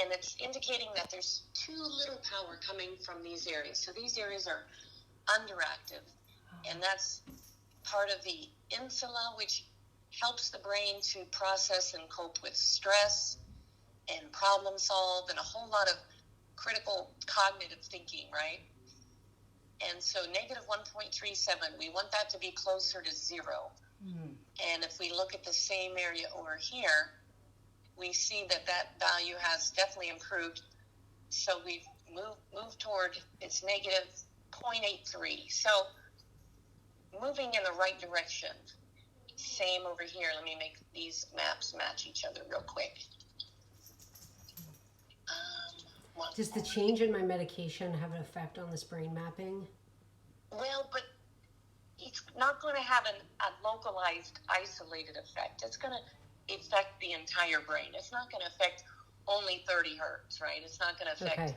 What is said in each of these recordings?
and it's indicating that there's too little power coming from these areas. So these areas are underactive, and that's part of the insula, which helps the brain to process and cope with stress and problem solve and a whole lot of critical cognitive thinking, right? And so negative 1.37, we want that to be closer to 0. And if we look at the same area over here, we see that that value has definitely improved. So we've moved toward its negative 0.83. So moving in the right direction. Same over here. Let me make these maps match each other real quick. Does the change in my medication have an effect on this brain mapping? Well, but it's not going to have a localized, isolated effect. It's going to affect the entire brain. It's not going to affect only 30 hertz, right? It's not going to affect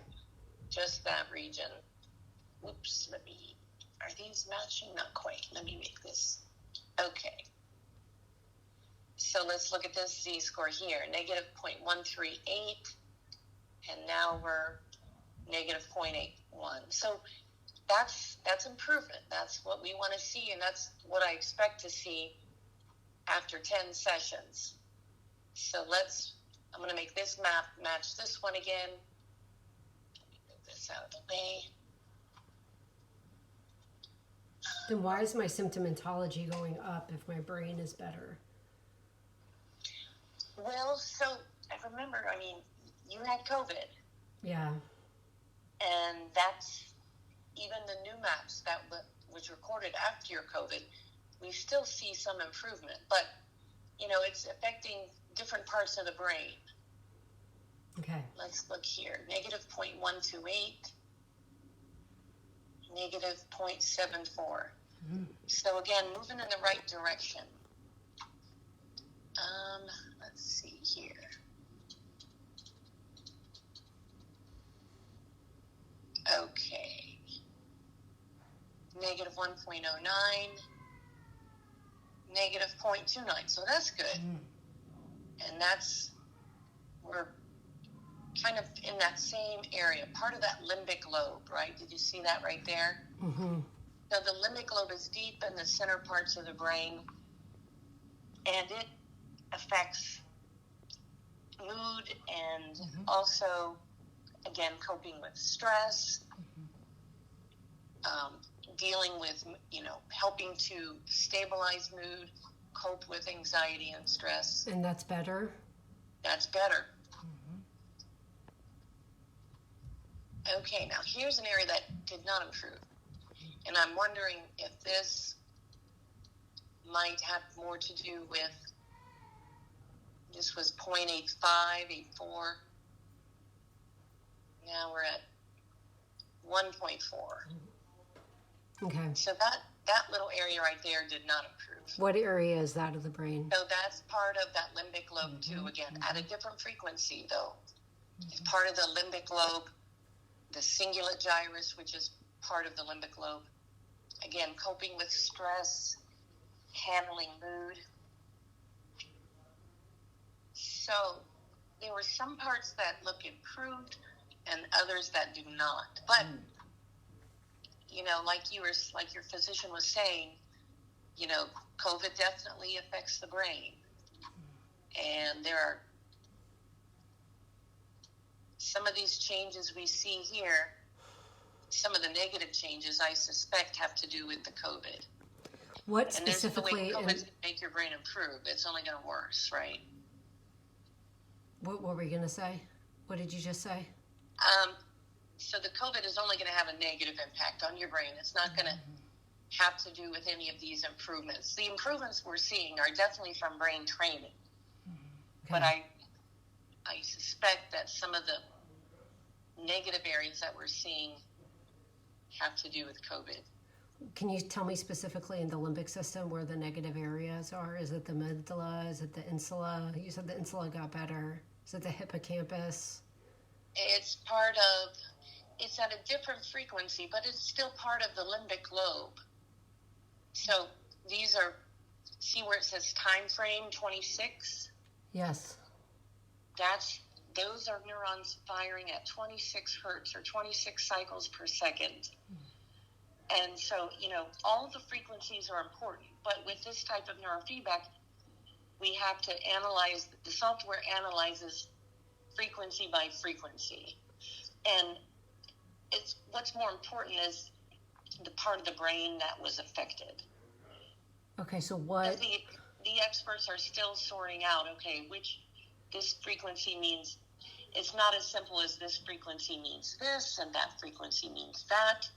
just that region. Oops, are these matching? Not quite. Let me make this. Okay. So let's look at this z-score here, negative 0.138, and now we're negative 0.81. So that's improvement. That's what we want to see, and that's what I expect to see after 10 sessions. So I'm going to make this map match this one again. Move this out of the way. Then why is my symptomatology going up if my brain is better? Well, so I remember, you had COVID. Yeah. And that's even the new maps that was recorded after your COVID, we still see some improvement. But, it's affecting different parts of the brain. Okay. Let's look here. Negative 0.128, negative 0.74. So again, moving in the right direction. Let's see here. Okay. Negative 1.09, negative 0.29. So that's good. And we're kind of in that same area, part of that limbic lobe, right? Did you see that right there? Mm-hmm. So the limbic lobe is deep in the center parts of the brain, and it affects mood and also, again, coping with stress, dealing with, helping to stabilize mood, cope with anxiety and stress. And that's better? That's better. Okay, now here's an area that did not improve. And I'm wondering if this might have more to do with, this was 0.85, 84. Now we're at 1.4. Okay. So that little area right there did not improve. What area is that of the brain? So that's part of that limbic lobe too, again, at a different frequency though. It's part of the limbic lobe, the cingulate gyrus, which is part of the limbic lobe. Again, coping with stress, handling mood. So there were some parts that look improved and others that do not. But like your physician was saying, COVID definitely affects the brain. And there are some of these changes we see here, some of the negative changes I suspect have to do with the COVID. What specifically? And there's no way COVID can make your brain improve. It's only going to worse, right? What were we going to say? What did you just say? So the COVID is only going to have a negative impact on your brain. It's not going to have to do with any of these improvements. The improvements we're seeing are definitely from brain training. Okay. But I suspect that some of the negative areas that we're seeing have to do with COVID. Can you tell me specifically in the limbic system where the negative areas are? Is it the medulla? Is it the insula? You said the insula got better. Is it the hippocampus? It's at a different frequency, but it's still part of the limbic lobe. So these are, see where it says time frame 26? Yes. That's those are neurons firing at 26 hertz or 26 cycles per second. And so, all the frequencies are important, but with this type of neurofeedback, we have to analyze, the software analyzes frequency by frequency. And what's more important is the part of the brain that was affected. Okay, so what? The experts are still sorting out, okay, which this frequency means. It's not as simple as this frequency means this and that frequency means that.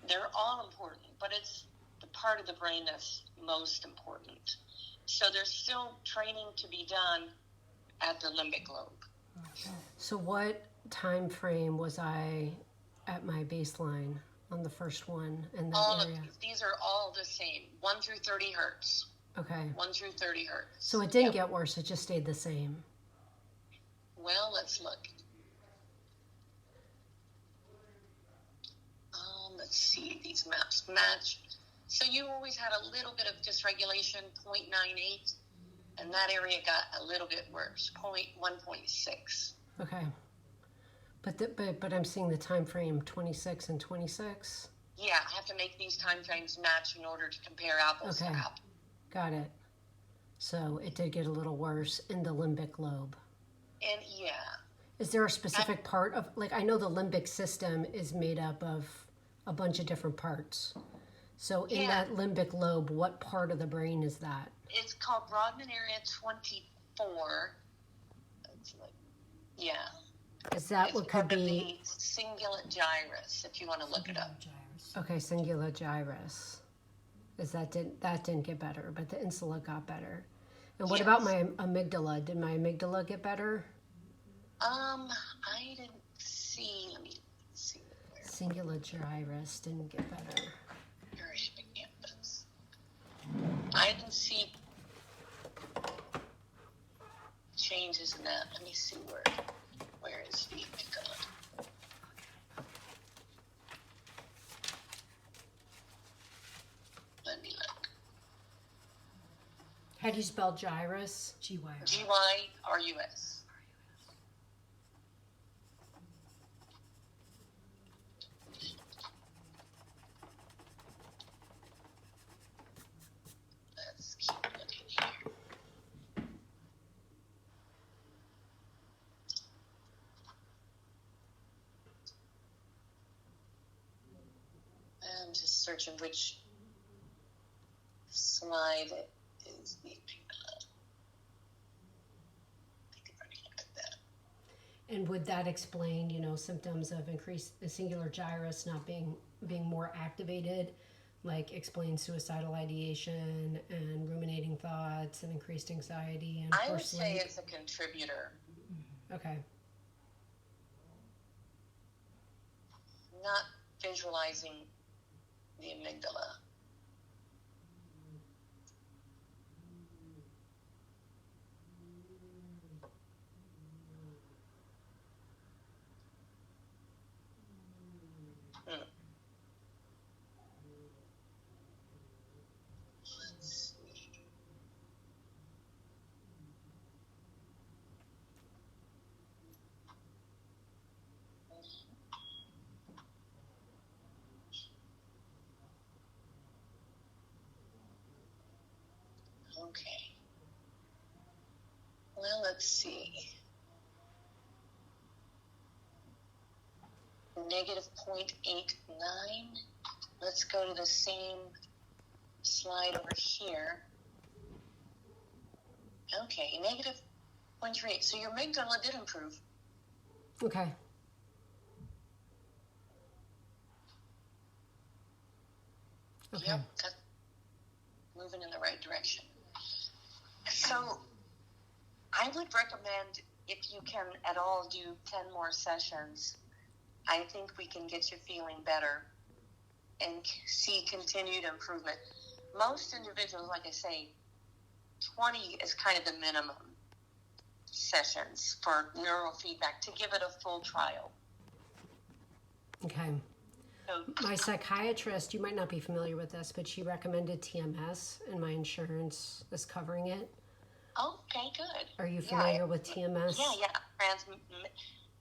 They're all important, but it's the part of the brain that's most important. So there's still training to be done at the limbic lobe. So what time frame was I at my baseline on the first one in that area? These are all the same, 1 through 30 hertz. Okay. 1 through 30 hertz. So it didn't get worse, it just stayed the same. Well, let's look. Let's see, these maps match. So you always had a little bit of dysregulation, 0.98, and that area got a little bit worse, 1.6. Okay. But I'm seeing the time frame 26 and 26. Yeah, I have to make these time frames match in order to compare apples to apples. Got it. So it did get a little worse in the limbic lobe. And yeah. Is there a specific part of, like, I know the limbic system is made up of a bunch of different parts. So in that limbic lobe, what part of the brain is that? It's called Brodmann area 24. Yeah. Is that what could be? Cingulate gyrus, if you want to look it up. Okay, cingulate gyrus. That didn't get better, but the insula got better. And what about my amygdala? Did my amygdala get better? I didn't see. Let me see. Cingulate gyrus didn't get better. Hippocampus. I didn't see changes in that. Let me see where is the amygdala? Let me look. How do you spell gyrus? Gyrus. Let's keep looking here. I'm just searching which slide is the amygdala. I think I've already looked at that. And would that explain, symptoms of increased singular gyrus not being more activated, like explain suicidal ideation and ruminating thoughts and increased anxiety and I would say it's a contributor. Okay. Not visualizing the amygdala. Let's see. Okay. Well, let's see. Negative 0.89. Let's go to the same slide over here. Okay, negative 0.38. So your amygdala did improve. Okay. Okay. Yep, that's moving in the right direction. So I would recommend, if you can at all do 10 more sessions, I think we can get you feeling better and see continued improvement. Most individuals, like I say, 20 is kind of the minimum sessions for neurofeedback to give it a full trial. Okay. My psychiatrist, you might not be familiar with this, but she recommended TMS, and my insurance is covering it. Okay, good. Are you Yeah, familiar with TMS? Yeah.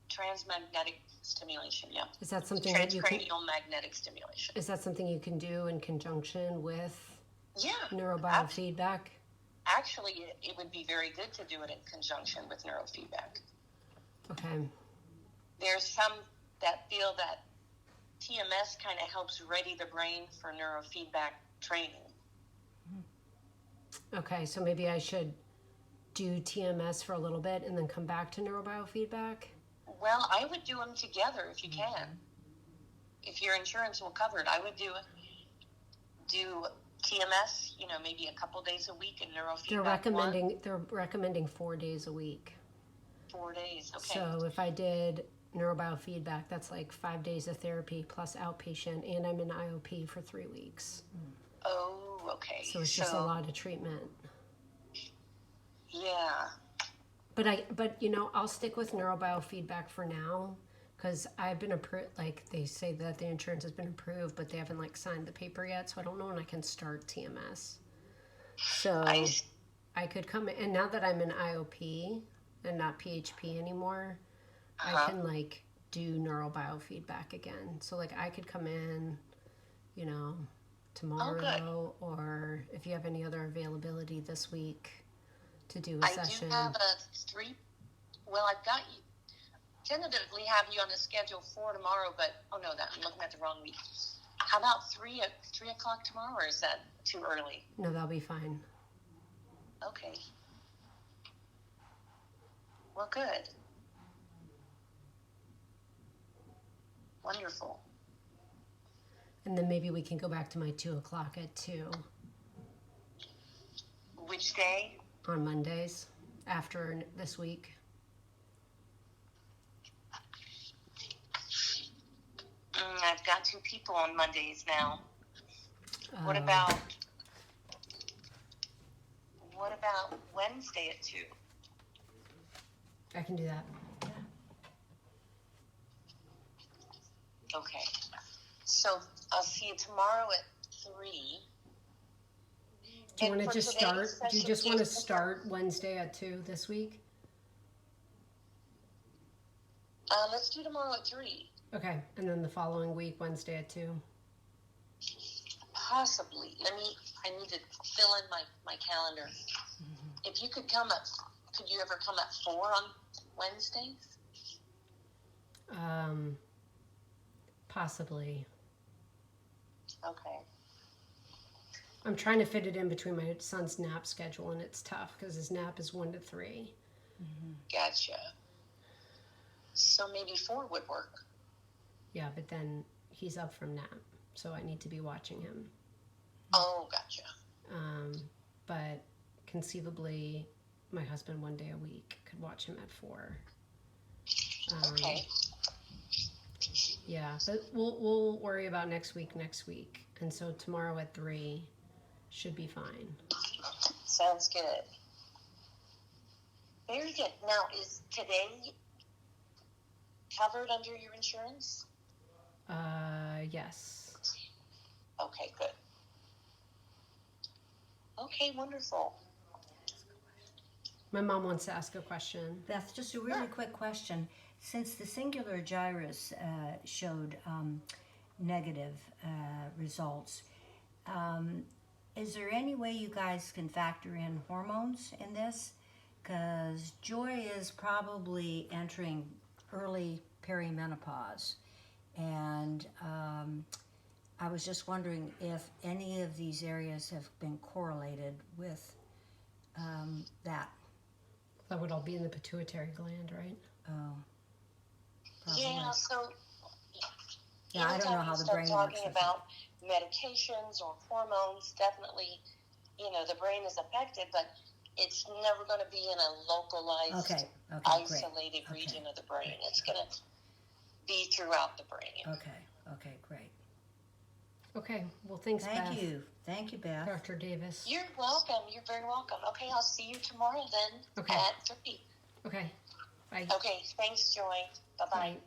Transmagnetic stimulation. Yeah. Is that something that you can? Transcranial magnetic stimulation. Is that something you can do in conjunction with Yeah. neurobiofeedback? Actually, it would be very good to do it in conjunction with neurofeedback. Okay. There's some that feel that TMS kind of helps ready the brain for neurofeedback training. Okay, so maybe I should do TMS for a little bit and then come back to neurobiofeedback? Well, I would do them together if you can. If your insurance will cover it, I would do TMS, maybe a couple days a week, and neurofeedback. They're recommending 4 days a week. 4 days, okay. So if I did neurobiofeedback, that's like 5 days of therapy plus outpatient, and I'm in IOP for 3 weeks. Oh, okay. So it's just a lot of treatment. Yeah. But I'll stick with neurobiofeedback for now, because I've been approved. Like, they say that the insurance has been approved, but they haven't signed the paper yet, so I don't know when I can start TMS. So I could come in, and now that I'm in IOP and not PHP anymore, I can do neurobiofeedback again. So I could come in, tomorrow, or if you have any other availability this week to do a session. I do have I've got you. Tentatively have you on the schedule for tomorrow, but I'm looking at the wrong week. How about 3 o'clock tomorrow, or is that too early? No, that'll be fine. Okay. Well, good. Wonderful. And then maybe we can go back to my 2 o'clock at 2. Which day? On Mondays, after this week. I've got 2 people on Mondays now. What about Wednesday at 2? I can do that. Okay. So I'll see you tomorrow at 3. Do you want to just start? Do you just want to start Wednesday at 2 this week? Let's do tomorrow at 3. Okay, and then the following week, Wednesday at 2. Possibly. I need to fill in my calendar. Mm-hmm. If you could you ever come at 4 on Wednesdays? Possibly. Okay. I'm trying to fit it in between my son's nap schedule, and it's tough because his nap is 1 to 3. Mm-hmm. Gotcha. So maybe 4 would work. Yeah, but then he's up from nap, so I need to be watching him. Oh, gotcha. But conceivably, my husband 1 day a week could watch him at 4. Okay. Yeah, but we'll worry about next week. And so tomorrow at 3 should be fine. Sounds good. Very good. Now, is today covered under your insurance? Yes. Okay, good. Okay, wonderful. My mom wants to ask a question. Beth, just a really quick question. Since the singular gyrus showed negative results, is there any way you guys can factor in hormones in this? Because Joy is probably entering early perimenopause, and I was just wondering if any of these areas have been correlated with that. That would all be in the pituitary gland, right? Oh, probably. Yeah, so I don't know how the brain works. Talking about medications or hormones, definitely, the brain is affected, but it's never going to be in a localized, isolated region of the brain. It's going to be throughout the brain. Okay, great. Okay, well, thanks, Beth. Thank you, Beth. Dr. Davis. You're welcome. You're very welcome. Okay, I'll see you tomorrow then at 3. Okay, bye. Okay, thanks, Joy. Bye-bye. Bye.